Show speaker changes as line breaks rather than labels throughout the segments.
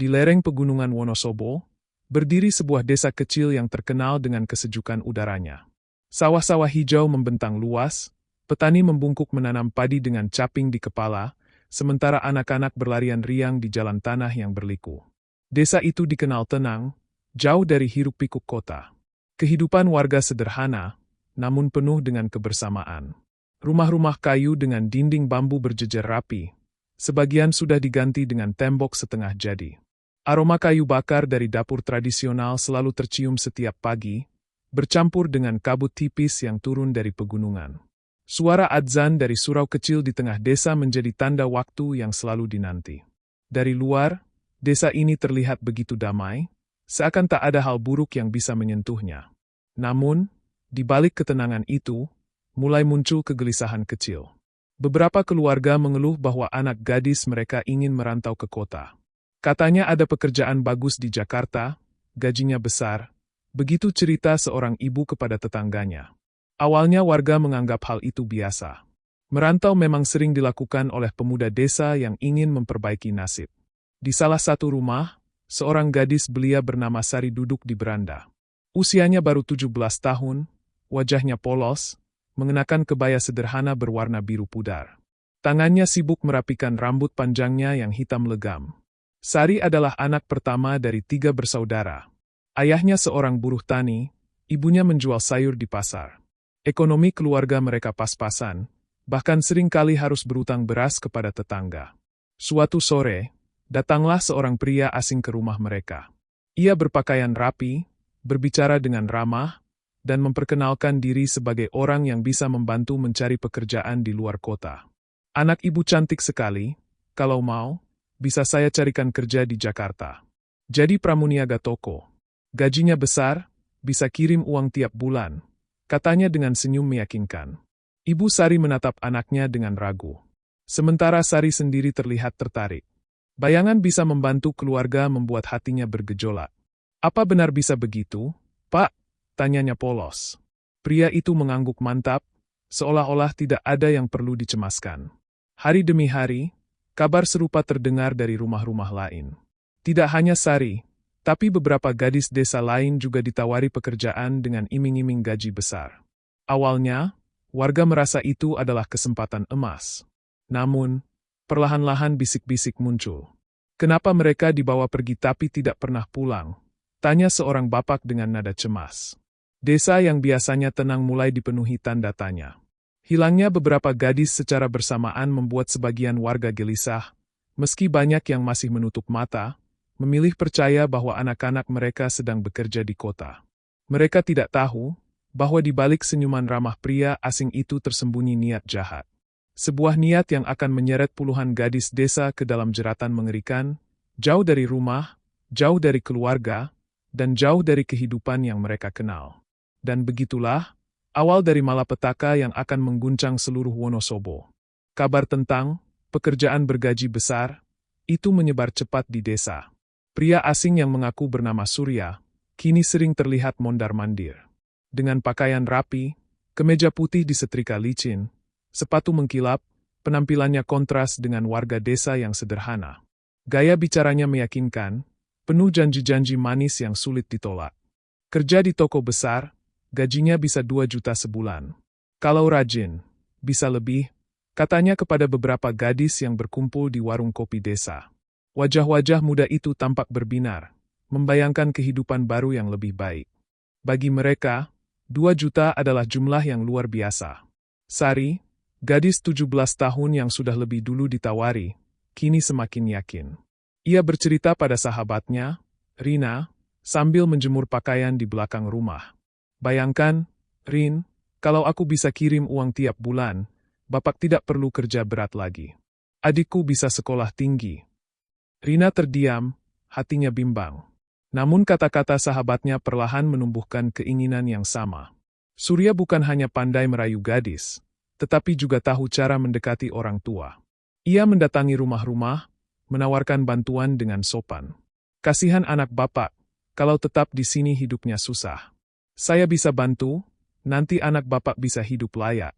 Di lereng pegunungan Wonosobo, berdiri sebuah desa kecil yang terkenal dengan kesejukan udaranya. Sawah-sawah hijau membentang luas, petani membungkuk menanam padi dengan caping di kepala, sementara anak-anak berlarian riang di jalan tanah yang berliku. Desa itu dikenal tenang, jauh dari hiruk-pikuk kota. Kehidupan warga sederhana, namun penuh dengan kebersamaan. Rumah-rumah kayu dengan dinding bambu berjejer rapi, sebagian sudah diganti dengan tembok setengah jadi. Aroma kayu bakar dari dapur tradisional selalu tercium setiap pagi, bercampur dengan kabut tipis yang turun dari pegunungan. Suara adzan dari surau kecil di tengah desa menjadi tanda waktu yang selalu dinanti. Dari luar, desa ini terlihat begitu damai, seakan tak ada hal buruk yang bisa menyentuhnya. Namun, di balik ketenangan itu, mulai muncul kegelisahan kecil. Beberapa keluarga mengeluh bahwa anak gadis mereka ingin merantau ke kota. Katanya ada pekerjaan bagus di Jakarta, gajinya besar, begitu cerita seorang ibu kepada tetangganya. Awalnya warga menganggap hal itu biasa. Merantau memang sering dilakukan oleh pemuda desa yang ingin memperbaiki nasib. Di salah satu rumah, seorang gadis belia bernama Sari duduk di beranda. Usianya baru 17 tahun, wajahnya polos, mengenakan kebaya sederhana berwarna biru pudar. Tangannya sibuk merapikan rambut panjangnya yang hitam legam. Sari adalah anak pertama dari 3 bersaudara. Ayahnya seorang buruh tani, ibunya menjual sayur di pasar. Ekonomi keluarga mereka pas-pasan, bahkan seringkali harus berutang beras kepada tetangga. Suatu sore, datanglah seorang pria asing ke rumah mereka. Ia berpakaian rapi, berbicara dengan ramah, dan memperkenalkan diri sebagai orang yang bisa membantu mencari pekerjaan di luar kota. Anak ibu cantik sekali, kalau mau, bisa saya carikan kerja di Jakarta. Jadi pramuniaga toko. Gajinya besar, bisa kirim uang tiap bulan, katanya dengan senyum meyakinkan. Ibu Sari menatap anaknya dengan ragu. Sementara Sari sendiri terlihat tertarik. Bayangan bisa membantu keluarga membuat hatinya bergejolak. Apa benar bisa begitu, Pak? Tanyanya polos. Pria itu mengangguk mantap, seolah-olah tidak ada yang perlu dicemaskan. Hari demi hari, kabar serupa terdengar dari rumah-rumah lain. Tidak hanya Sari, tapi beberapa gadis desa lain juga ditawari pekerjaan dengan iming-iming gaji besar. Awalnya, warga merasa itu adalah kesempatan emas. Namun, perlahan-lahan bisik-bisik muncul. Kenapa mereka dibawa pergi tapi tidak pernah pulang? Tanya seorang bapak dengan nada cemas. Desa yang biasanya tenang mulai dipenuhi tanda tanya. Hilangnya beberapa gadis secara bersamaan membuat sebagian warga gelisah, meski banyak yang masih menutup mata, memilih percaya bahwa anak-anak mereka sedang bekerja di kota. Mereka tidak tahu bahwa di balik senyuman ramah pria asing itu tersembunyi niat jahat. Sebuah niat yang akan menyeret puluhan gadis desa ke dalam jeratan mengerikan, jauh dari rumah, jauh dari keluarga, dan jauh dari kehidupan yang mereka kenal. Dan begitulah awal dari malapetaka yang akan mengguncang seluruh Wonosobo. Kabar tentang pekerjaan bergaji besar itu menyebar cepat di desa. Pria asing yang mengaku bernama Surya kini sering terlihat mondar-mandir. Dengan pakaian rapi, kemeja putih disetrika licin, sepatu mengkilap, penampilannya kontras dengan warga desa yang sederhana. Gaya bicaranya meyakinkan, penuh janji-janji manis yang sulit ditolak. Kerja di toko besar, gajinya bisa 2 juta sebulan. Kalau rajin, bisa lebih, katanya kepada beberapa gadis yang berkumpul di warung kopi desa. Wajah-wajah muda itu tampak berbinar, membayangkan kehidupan baru yang lebih baik. Bagi mereka, 2 juta adalah jumlah yang luar biasa. Sari, gadis 17 tahun yang sudah lebih dulu ditawari, kini semakin yakin. Ia bercerita pada sahabatnya, Rina, sambil menjemur pakaian di belakang rumah. Bayangkan, Rin, kalau aku bisa kirim uang tiap bulan, Bapak tidak perlu kerja berat lagi. Adikku bisa sekolah tinggi. Rina terdiam, hatinya bimbang. Namun kata-kata sahabatnya perlahan menumbuhkan keinginan yang sama. Surya bukan hanya pandai merayu gadis, tetapi juga tahu cara mendekati orang tua. Ia mendatangi rumah-rumah, menawarkan bantuan dengan sopan. Kasihan anak Bapak, kalau tetap di sini hidupnya susah. Saya bisa bantu, nanti anak Bapak bisa hidup layak.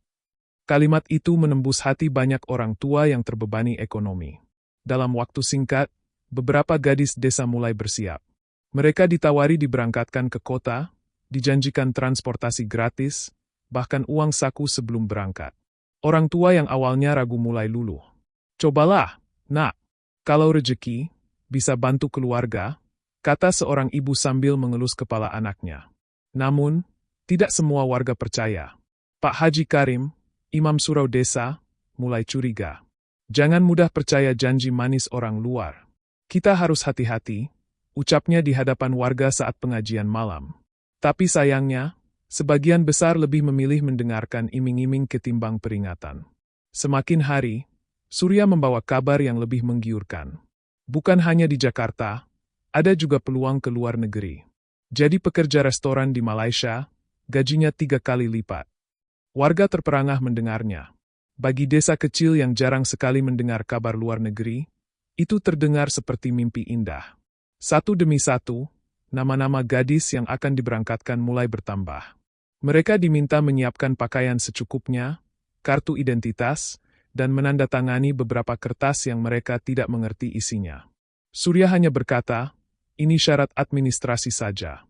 Kalimat itu menembus hati banyak orang tua yang terbebani ekonomi. Dalam waktu singkat, beberapa gadis desa mulai bersiap. Mereka ditawari diberangkatkan ke kota, dijanjikan transportasi gratis, bahkan uang saku sebelum berangkat. Orang tua yang awalnya ragu mulai luluh. "Cobalah, nak. Kalau rezeki, bisa bantu keluarga," kata seorang ibu sambil mengelus kepala anaknya. Namun, tidak semua warga percaya. Pak Haji Karim, imam surau desa, mulai curiga. "Jangan mudah percaya janji manis orang luar. Kita harus hati-hati," ucapnya di hadapan warga saat pengajian malam. Tapi sayangnya, sebagian besar lebih memilih mendengarkan iming-iming ketimbang peringatan. Semakin hari, Surya membawa kabar yang lebih menggiurkan. Bukan hanya di Jakarta, ada juga peluang ke luar negeri. Jadi pekerja restoran di Malaysia, gajinya 3 kali lipat. Warga terperangah mendengarnya. Bagi desa kecil yang jarang sekali mendengar kabar luar negeri, itu terdengar seperti mimpi indah. Satu demi satu, nama-nama gadis yang akan diberangkatkan mulai bertambah. Mereka diminta menyiapkan pakaian secukupnya, kartu identitas, dan menandatangani beberapa kertas yang mereka tidak mengerti isinya. Surya hanya berkata, "Ini syarat administrasi saja."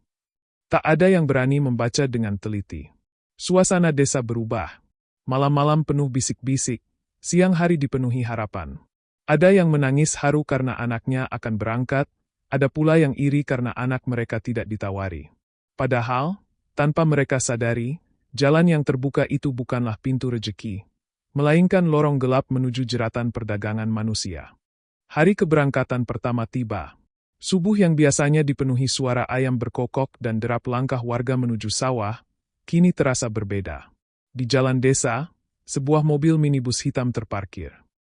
Tak ada yang berani membaca dengan teliti. Suasana desa berubah. Malam-malam penuh bisik-bisik, siang hari dipenuhi harapan. Ada yang menangis haru karena anaknya akan berangkat, ada pula yang iri karena anak mereka tidak ditawari. Padahal, tanpa mereka sadari, jalan yang terbuka itu bukanlah pintu rejeki, melainkan lorong gelap menuju jeratan perdagangan manusia. Hari keberangkatan pertama tiba. Subuh yang biasanya dipenuhi suara ayam berkokok dan derap langkah warga menuju sawah, kini terasa berbeda. Di jalan desa, sebuah mobil minibus hitam terparkir.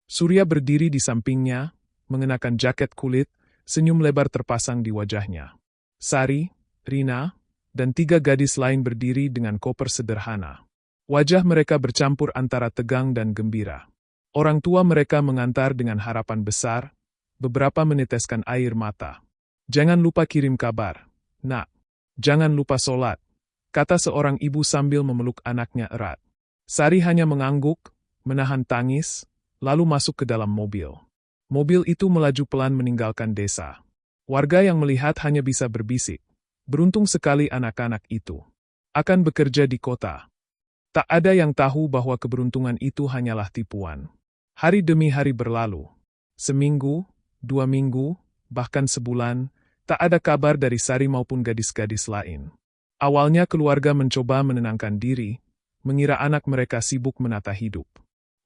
Surya berdiri di sampingnya, mengenakan jaket kulit, senyum lebar terpasang di wajahnya. Sari, Rina, dan 3 gadis lain berdiri dengan koper sederhana. Wajah mereka bercampur antara tegang dan gembira. Orang tua mereka mengantar dengan harapan besar, beberapa meneteskan air mata. "Jangan lupa kirim kabar, nak. Jangan lupa sholat," kata seorang ibu sambil memeluk anaknya erat. Sari hanya mengangguk, menahan tangis, lalu masuk ke dalam mobil. Mobil itu melaju pelan meninggalkan desa. Warga yang melihat hanya bisa berbisik. Beruntung sekali anak-anak itu akan bekerja di kota. Tak ada yang tahu bahwa keberuntungan itu hanyalah tipuan. Hari demi hari berlalu. Seminggu, 2 minggu, bahkan sebulan, tak ada kabar dari Sari maupun gadis-gadis lain. Awalnya keluarga mencoba menenangkan diri, mengira anak mereka sibuk menata hidup.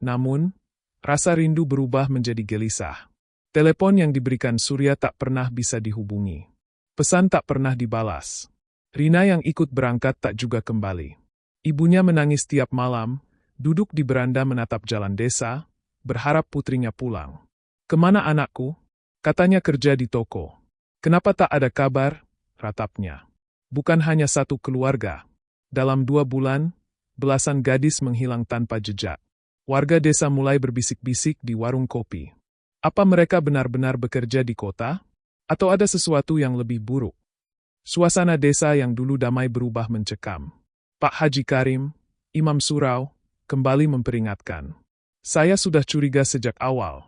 Namun, rasa rindu berubah menjadi gelisah. Telepon yang diberikan Surya tak pernah bisa dihubungi. Pesan tak pernah dibalas. Rina yang ikut berangkat tak juga kembali. Ibunya menangis tiap malam, duduk di beranda menatap jalan desa, berharap putrinya pulang. "Kemana anakku?" Katanya kerja di toko. "Kenapa tak ada kabar?" ratapnya. Bukan hanya satu keluarga. Dalam 2 bulan, belasan gadis menghilang tanpa jejak. Warga desa mulai berbisik-bisik di warung kopi. Apa mereka benar-benar bekerja di kota? Atau ada sesuatu yang lebih buruk? Suasana desa yang dulu damai berubah mencekam. Pak Haji Karim, imam surau, kembali memperingatkan. "Saya sudah curiga sejak awal.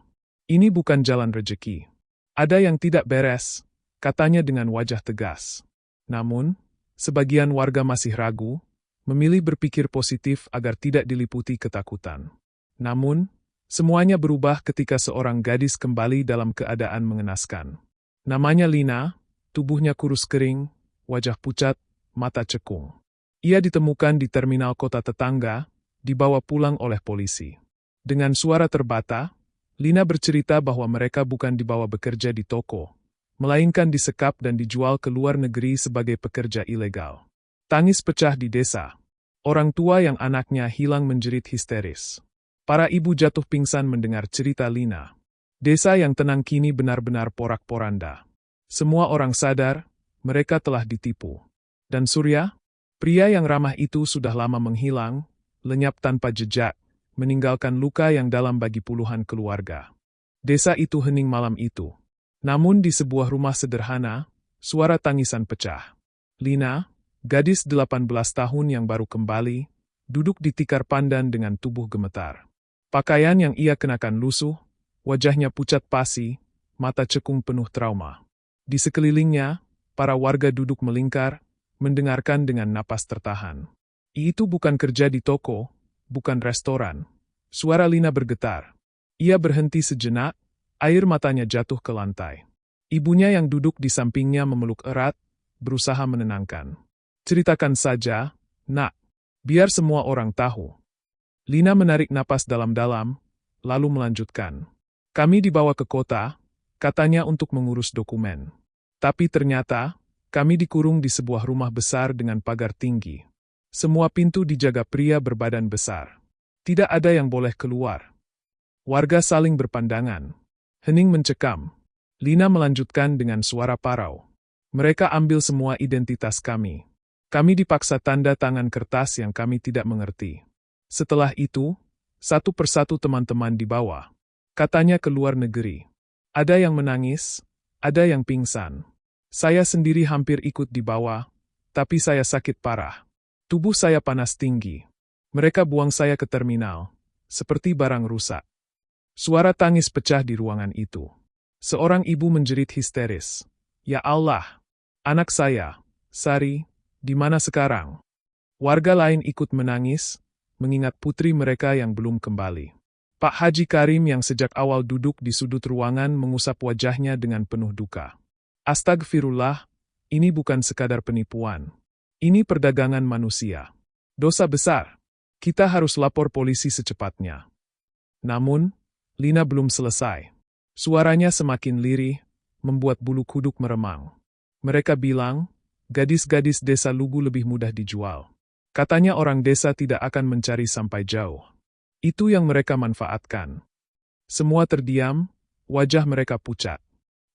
Ini bukan jalan rejeki. Ada yang tidak beres," katanya dengan wajah tegas. Namun, sebagian warga masih ragu, memilih berpikir positif agar tidak diliputi ketakutan. Namun, semuanya berubah ketika seorang gadis kembali dalam keadaan mengenaskan. Namanya Lina, tubuhnya kurus kering, wajah pucat, mata cekung. Ia ditemukan di terminal kota tetangga, dibawa pulang oleh polisi. Dengan suara terbata, Lina bercerita bahwa mereka bukan dibawa bekerja di toko, melainkan disekap dan dijual ke luar negeri sebagai pekerja ilegal. Tangis pecah di desa. Orang tua yang anaknya hilang menjerit histeris. Para ibu jatuh pingsan mendengar cerita Lina. Desa yang tenang kini benar-benar porak-poranda. Semua orang sadar, mereka telah ditipu. Dan Surya, pria yang ramah itu sudah lama menghilang, lenyap tanpa jejak, meninggalkan luka yang dalam bagi puluhan keluarga. Desa itu hening malam itu. Namun di sebuah rumah sederhana, suara tangisan pecah. Lina, gadis 18 tahun yang baru kembali, duduk di tikar pandan dengan tubuh gemetar. Pakaian yang ia kenakan lusuh, wajahnya pucat pasi, mata cekung penuh trauma. Di sekelilingnya, para warga duduk melingkar, mendengarkan dengan napas tertahan. Itu bukan kerja di toko, bukan restoran. Suara Lina bergetar. Ia berhenti sejenak, air matanya jatuh ke lantai. Ibunya yang duduk di sampingnya memeluk erat, berusaha menenangkan. Ceritakan saja, nak. Biar semua orang tahu. Lina menarik napas dalam-dalam, lalu melanjutkan. Kami dibawa ke kota, katanya untuk mengurus dokumen. Tapi ternyata, kami dikurung di sebuah rumah besar dengan pagar tinggi. Semua pintu dijaga pria berbadan besar. Tidak ada yang boleh keluar. Warga saling berpandangan. Hening mencekam. Lina melanjutkan dengan suara parau. Mereka ambil semua identitas kami. Kami dipaksa tanda tangan kertas yang kami tidak mengerti. Setelah itu, satu persatu teman-teman dibawa. Katanya ke luar negeri. Ada yang menangis, ada yang pingsan. Saya sendiri hampir ikut dibawa, tapi saya sakit parah. Tubuh saya panas tinggi. Mereka buang saya ke terminal, seperti barang rusak. Suara tangis pecah di ruangan itu. Seorang ibu menjerit histeris. Ya Allah, anak saya, Sari, di mana sekarang? Warga lain ikut menangis, mengingat putri mereka yang belum kembali. Pak Haji Karim yang sejak awal duduk di sudut ruangan mengusap wajahnya dengan penuh duka. Astagfirullah, ini bukan sekadar penipuan. Ini perdagangan manusia. Dosa besar. Kita harus lapor polisi secepatnya. Namun, Lina belum selesai. Suaranya semakin lirih, membuat bulu kuduk meremang. Mereka bilang, gadis-gadis desa Lugu lebih mudah dijual. Katanya orang desa tidak akan mencari sampai jauh. Itu yang mereka manfaatkan. Semua terdiam, wajah mereka pucat.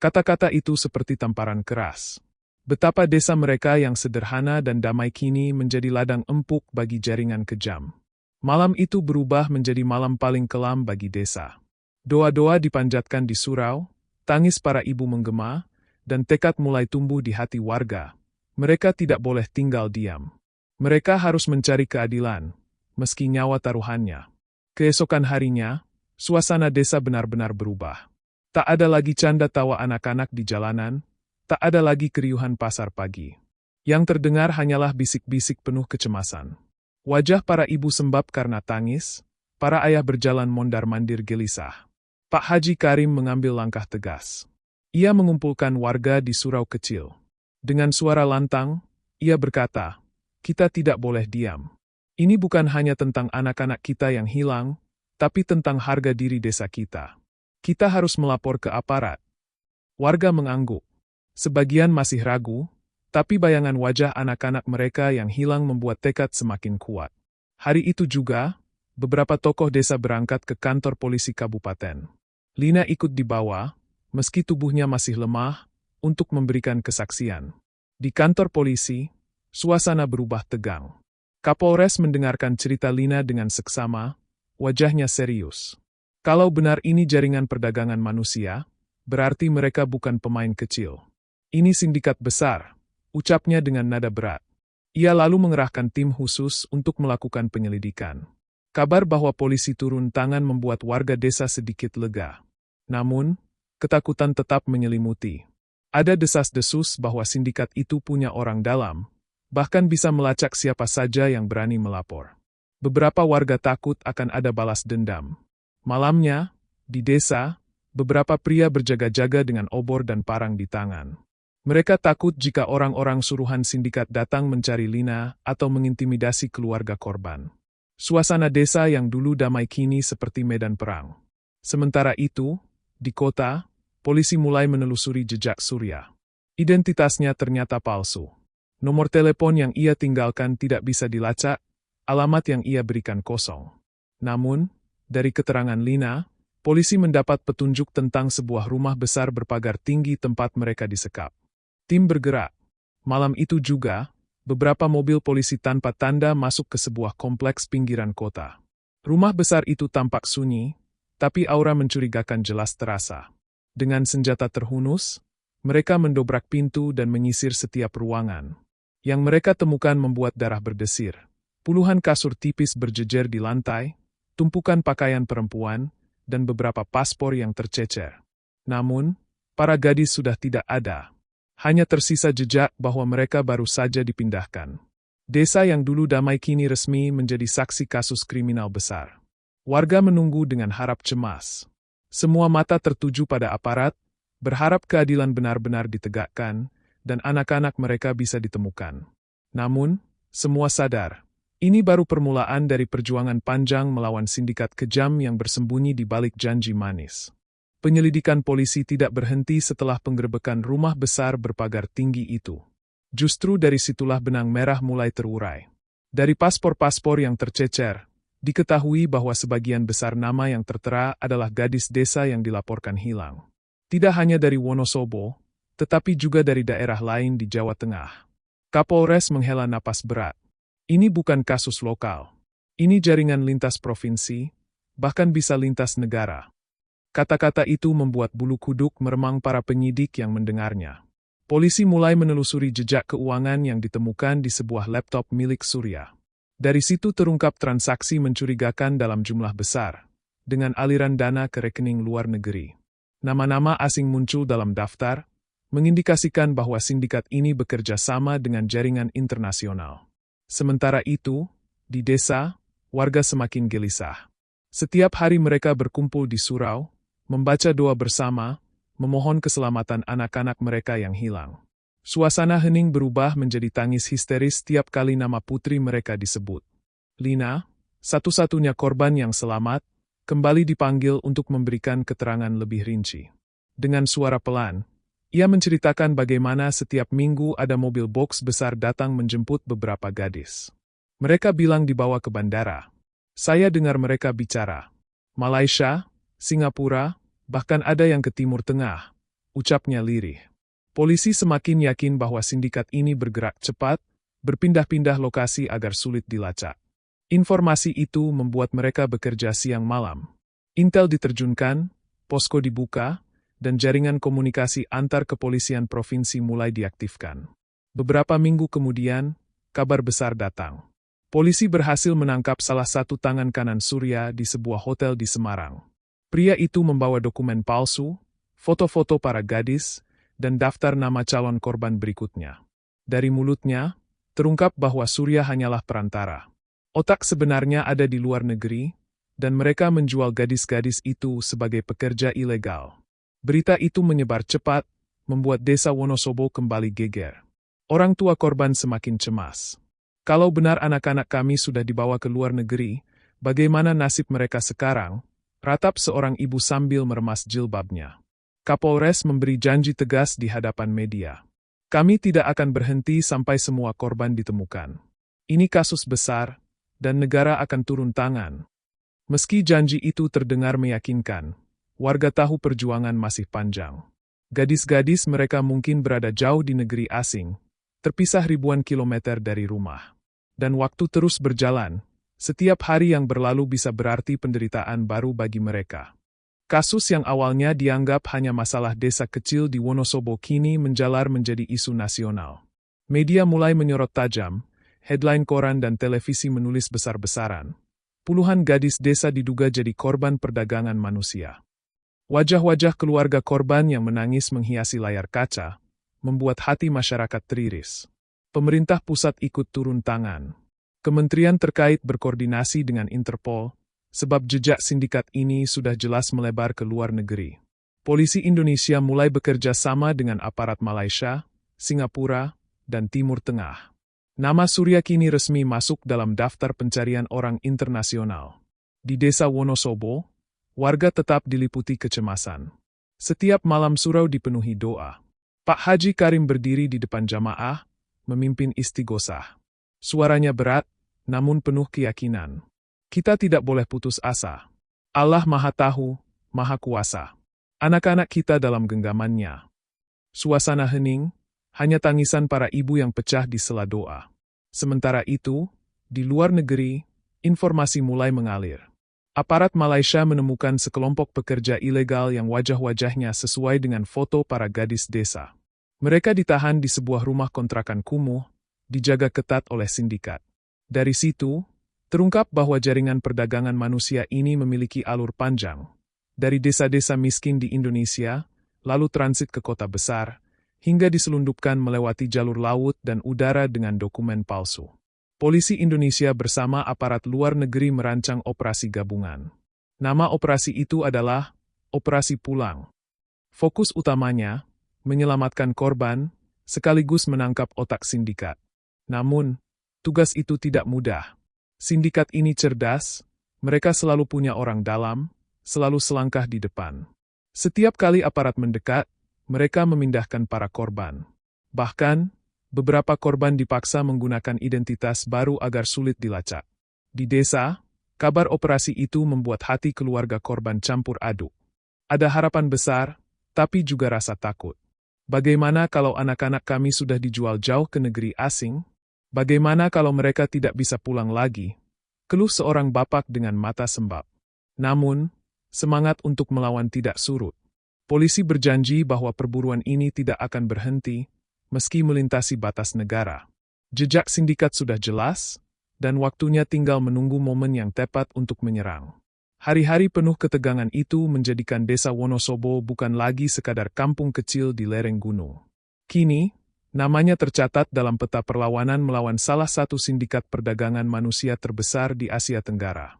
Kata-kata itu seperti tamparan keras. Betapa desa mereka yang sederhana dan damai kini menjadi ladang empuk bagi jaringan kejam. Malam itu berubah menjadi malam paling kelam bagi desa. Doa-doa dipanjatkan di surau, tangis para ibu menggema, dan tekad mulai tumbuh di hati warga. Mereka tidak boleh tinggal diam. Mereka harus mencari keadilan, meski nyawa taruhannya. Keesokan harinya, suasana desa benar-benar berubah. Tak ada lagi canda tawa anak-anak di jalanan, tak ada lagi keriuhan pasar pagi. Yang terdengar hanyalah bisik-bisik penuh kecemasan. Wajah para ibu sembab karena tangis, para ayah berjalan mondar-mandir gelisah. Pak Haji Karim mengambil langkah tegas. Ia mengumpulkan warga di surau kecil. Dengan suara lantang, ia berkata, kita tidak boleh diam. Ini bukan hanya tentang anak-anak kita yang hilang, tapi tentang harga diri desa kita. Kita harus melapor ke aparat. Warga mengangguk. Sebagian masih ragu, tapi bayangan wajah anak-anak mereka yang hilang membuat tekad semakin kuat. Hari itu juga, beberapa tokoh desa berangkat ke kantor polisi kabupaten. Lina ikut dibawa, meski tubuhnya masih lemah, untuk memberikan kesaksian. Di kantor polisi, suasana berubah tegang. Kapolres mendengarkan cerita Lina dengan seksama, wajahnya serius. Kalau benar ini jaringan perdagangan manusia, berarti mereka bukan pemain kecil. Ini sindikat besar, ucapnya dengan nada berat. Ia lalu mengerahkan tim khusus untuk melakukan penyelidikan. Kabar bahwa polisi turun tangan membuat warga desa sedikit lega. Namun, ketakutan tetap menyelimuti. Ada desas-desus bahwa sindikat itu punya orang dalam, bahkan bisa melacak siapa saja yang berani melapor. Beberapa warga takut akan ada balas dendam. Malamnya, di desa, beberapa pria berjaga-jaga dengan obor dan parang di tangan. Mereka takut jika orang-orang suruhan sindikat datang mencari Lina atau mengintimidasi keluarga korban. Suasana desa yang dulu damai kini seperti medan perang. Sementara itu, di kota, polisi mulai menelusuri jejak Surya. Identitasnya ternyata palsu. Nomor telepon yang ia tinggalkan tidak bisa dilacak, alamat yang ia berikan kosong. Namun, dari keterangan Lina, polisi mendapat petunjuk tentang sebuah rumah besar berpagar tinggi tempat mereka disekap. Tim bergerak. Malam itu juga, beberapa mobil polisi tanpa tanda masuk ke sebuah kompleks pinggiran kota. Rumah besar itu tampak sunyi, tapi aura mencurigakan jelas terasa. Dengan senjata terhunus, mereka mendobrak pintu dan menyisir setiap ruangan. Yang mereka temukan membuat darah berdesir. Puluhan kasur tipis berjejer di lantai, tumpukan pakaian perempuan, dan beberapa paspor yang tercecer. Namun, Para gadis sudah tidak ada. Hanya tersisa jejak bahwa mereka baru saja dipindahkan. Desa yang dulu damai kini resmi menjadi saksi kasus kriminal besar. Warga menunggu dengan harap cemas. Semua mata tertuju pada aparat, berharap keadilan benar-benar ditegakkan, dan anak-anak mereka bisa ditemukan. Namun, semua sadar, ini baru permulaan dari perjuangan panjang melawan sindikat kejam yang bersembunyi di balik janji manis. Penyelidikan polisi tidak berhenti setelah penggerebekan rumah besar berpagar tinggi itu. Justru dari situlah benang merah mulai terurai. Dari paspor-paspor yang tercecer, diketahui bahwa sebagian besar nama yang tertera adalah gadis desa yang dilaporkan hilang. Tidak hanya dari Wonosobo, tetapi juga dari daerah lain di Jawa Tengah. Kapolres menghela napas berat. Ini bukan kasus lokal. Ini jaringan lintas provinsi, bahkan bisa lintas negara. Kata-kata itu membuat bulu kuduk meremang para penyidik yang mendengarnya. Polisi mulai menelusuri jejak keuangan yang ditemukan di sebuah laptop milik Surya. Dari situ terungkap transaksi mencurigakan dalam jumlah besar, dengan aliran dana ke rekening luar negeri. Nama-nama asing muncul dalam daftar, mengindikasikan bahwa sindikat ini bekerja sama dengan jaringan internasional. Sementara itu, di desa, warga semakin gelisah. Setiap hari mereka berkumpul di surau, membaca doa bersama, memohon keselamatan anak-anak mereka yang hilang. Suasana hening berubah menjadi tangis histeris setiap kali nama putri mereka disebut. Lina, satu-satunya korban yang selamat, kembali dipanggil untuk memberikan keterangan lebih rinci. Dengan suara pelan, ia menceritakan bagaimana setiap minggu ada mobil box besar datang menjemput beberapa gadis. Mereka bilang dibawa ke bandara. Saya dengar mereka bicara. Malaysia, Singapura, bahkan ada yang ke Timur Tengah, ucapnya lirih. Polisi semakin yakin bahwa sindikat ini bergerak cepat, berpindah-pindah lokasi agar sulit dilacak. Informasi itu membuat mereka bekerja siang malam. Intel diterjunkan, posko dibuka, dan jaringan komunikasi antar kepolisian provinsi mulai diaktifkan. Beberapa minggu kemudian, kabar besar datang. Polisi berhasil menangkap salah satu tangan kanan Surya di sebuah hotel di Semarang. Pria itu membawa dokumen palsu, foto-foto para gadis, dan daftar nama calon korban berikutnya. Dari mulutnya, terungkap bahwa Surya hanyalah perantara. Otak sebenarnya ada di luar negeri, dan mereka menjual gadis-gadis itu sebagai pekerja ilegal. Berita itu menyebar cepat, membuat desa Wonosobo kembali geger. Orang tua korban semakin cemas. Kalau benar anak-anak kami sudah dibawa ke luar negeri, bagaimana nasib mereka sekarang? Ratap seorang ibu sambil meremas jilbabnya. Kapolres memberi janji tegas di hadapan media. Kami tidak akan berhenti sampai semua korban ditemukan. Ini kasus besar, dan negara akan turun tangan. Meski janji itu terdengar meyakinkan, warga tahu perjuangan masih panjang. Gadis-gadis mereka mungkin berada jauh di negeri asing, terpisah ribuan kilometer dari rumah. Dan waktu terus berjalan. Setiap hari yang berlalu bisa berarti penderitaan baru bagi mereka. Kasus yang awalnya dianggap hanya masalah desa kecil di Wonosobo kini menjalar menjadi isu nasional. Media mulai menyorot tajam, headline koran dan televisi menulis besar-besaran. Puluhan gadis desa diduga jadi korban perdagangan manusia. Wajah-wajah keluarga korban yang menangis menghiasi layar kaca, membuat hati masyarakat teriris. Pemerintah pusat ikut turun tangan. Kementerian terkait berkoordinasi dengan Interpol, sebab jejak sindikat ini sudah jelas melebar ke luar negeri. Polisi Indonesia mulai bekerja sama dengan aparat Malaysia, Singapura, dan Timur Tengah. Nama Surya kini resmi masuk dalam daftar pencarian orang internasional. Di desa Wonosobo, warga tetap diliputi kecemasan. Setiap malam surau dipenuhi doa. Pak Haji Karim berdiri di depan jamaah, memimpin istighosah. Suaranya berat, namun penuh keyakinan. Kita tidak boleh putus asa. Allah Maha Tahu, Maha Kuasa. Anak-anak kita dalam genggamannya. Suasana hening, hanya tangisan para ibu yang pecah di sela doa. Sementara itu, di luar negeri, informasi mulai mengalir. Aparat Malaysia menemukan sekelompok pekerja ilegal yang wajah-wajahnya sesuai dengan foto para gadis desa. Mereka ditahan di sebuah rumah kontrakan kumuh, dijaga ketat oleh sindikat. Dari situ, terungkap bahwa jaringan perdagangan manusia ini memiliki alur panjang. Dari desa-desa miskin di Indonesia, lalu transit ke kota besar, hingga diselundupkan melewati jalur laut dan udara dengan dokumen palsu. Polisi Indonesia bersama aparat luar negeri merancang operasi gabungan. Nama operasi itu adalah Operasi Pulang. Fokus utamanya, menyelamatkan korban, sekaligus menangkap otak sindikat. Namun, tugas itu tidak mudah. Sindikat ini cerdas, mereka selalu punya orang dalam, selalu selangkah di depan. Setiap kali aparat mendekat, mereka memindahkan para korban. Bahkan, beberapa korban dipaksa menggunakan identitas baru agar sulit dilacak. Di desa, kabar operasi itu membuat hati keluarga korban campur aduk. Ada harapan besar, tapi juga rasa takut. Bagaimana kalau anak-anak kami sudah dijual jauh ke negeri asing? Bagaimana kalau mereka tidak bisa pulang lagi? Keluh seorang bapak dengan mata sembab. Namun, semangat untuk melawan tidak surut. Polisi berjanji bahwa perburuan ini tidak akan berhenti, meski melintasi batas negara. Jejak sindikat sudah jelas, dan waktunya tinggal menunggu momen yang tepat untuk menyerang. Hari-hari penuh ketegangan itu menjadikan desa Wonosobo bukan lagi sekadar kampung kecil di lereng gunung. Kini, namanya tercatat dalam peta perlawanan melawan salah satu sindikat perdagangan manusia terbesar di Asia Tenggara.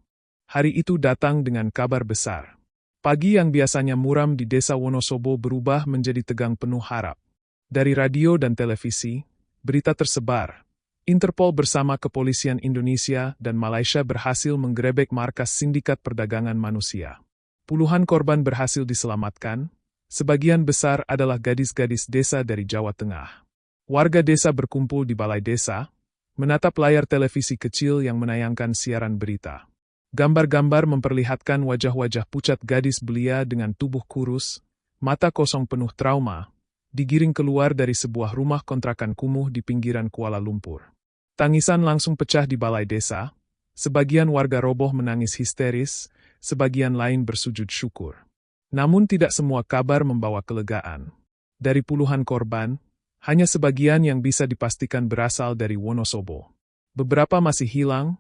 Hari itu datang dengan kabar besar. Pagi yang biasanya muram di desa Wonosobo berubah menjadi tegang penuh harap. Dari radio dan televisi, berita tersebar. Interpol bersama Kepolisian Indonesia dan Malaysia berhasil menggerebek markas sindikat perdagangan manusia. Puluhan korban berhasil diselamatkan, sebagian besar adalah gadis-gadis desa dari Jawa Tengah. Warga desa berkumpul di balai desa, menatap layar televisi kecil yang menayangkan siaran berita. Gambar-gambar memperlihatkan wajah-wajah pucat gadis belia dengan tubuh kurus, mata kosong penuh trauma, digiring keluar dari sebuah rumah kontrakan kumuh di pinggiran Kuala Lumpur. Tangisan langsung pecah di balai desa, sebagian warga roboh menangis histeris, sebagian lain bersujud syukur. Namun tidak semua kabar membawa kelegaan. Dari puluhan korban, hanya sebagian yang bisa dipastikan berasal dari Wonosobo. Beberapa masih hilang,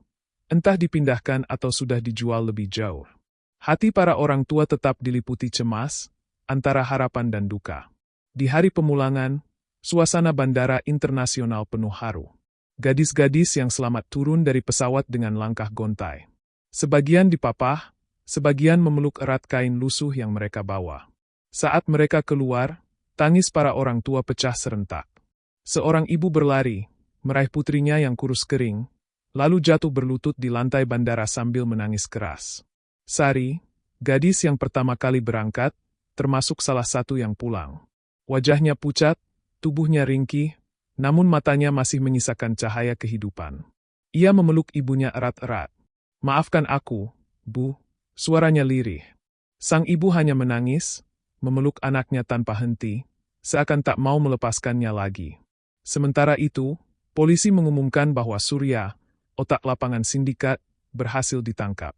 entah dipindahkan atau sudah dijual lebih jauh. Hati para orang tua tetap diliputi cemas, antara harapan dan duka. Di hari pemulangan, suasana bandara internasional penuh haru. Gadis-gadis yang selamat turun dari pesawat dengan langkah gontai. Sebagian dipapah, sebagian memeluk erat kain lusuh yang mereka bawa. Saat mereka keluar, tangis para orang tua pecah serentak. Seorang ibu berlari, meraih putrinya yang kurus kering, lalu jatuh berlutut di lantai bandara sambil menangis keras. Sari, gadis yang pertama kali berangkat, termasuk salah satu yang pulang. Wajahnya pucat, tubuhnya ringkih, namun matanya masih menyisakan cahaya kehidupan. Ia memeluk ibunya erat-erat. "Maafkan aku, Bu," suaranya lirih. Sang ibu hanya menangis, memeluk anaknya tanpa henti, seakan tak mau melepaskannya lagi. Sementara itu, polisi mengumumkan bahwa Surya, otak lapangan sindikat, berhasil ditangkap.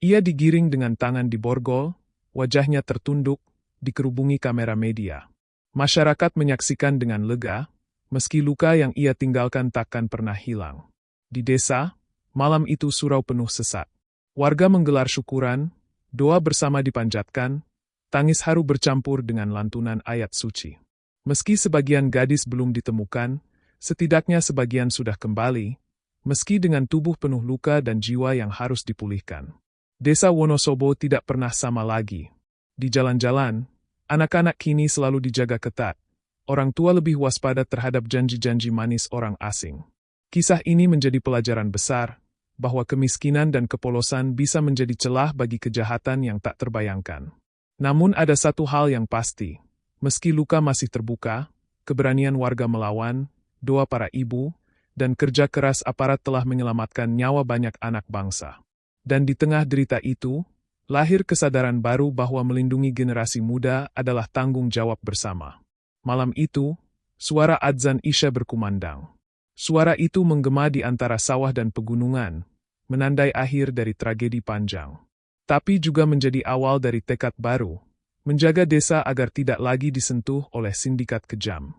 Ia digiring dengan tangan diborgol, wajahnya tertunduk, dikerubungi kamera media. Masyarakat menyaksikan dengan lega, meski luka yang ia tinggalkan takkan pernah hilang. Di desa, malam itu surau penuh sesak. Warga menggelar syukuran, doa bersama dipanjatkan, tangis haru bercampur dengan lantunan ayat suci. Meski sebagian gadis belum ditemukan, setidaknya sebagian sudah kembali, meski dengan tubuh penuh luka dan jiwa yang harus dipulihkan. Desa Wonosobo tidak pernah sama lagi. Di jalan-jalan, anak-anak kini selalu dijaga ketat. Orang tua lebih waspada terhadap janji-janji manis orang asing. Kisah ini menjadi pelajaran besar, bahwa kemiskinan dan kepolosan bisa menjadi celah bagi kejahatan yang tak terbayangkan. Namun ada satu hal yang pasti, meski luka masih terbuka, keberanian warga melawan, doa para ibu, dan kerja keras aparat telah menyelamatkan nyawa banyak anak bangsa. Dan di tengah derita itu, lahir kesadaran baru bahwa melindungi generasi muda adalah tanggung jawab bersama. Malam itu, suara adzan Isya berkumandang. Suara itu menggema di antara sawah dan pegunungan, menandai akhir dari tragedi panjang. Tapi juga menjadi awal dari tekad baru, menjaga desa agar tidak lagi disentuh oleh sindikat kejam.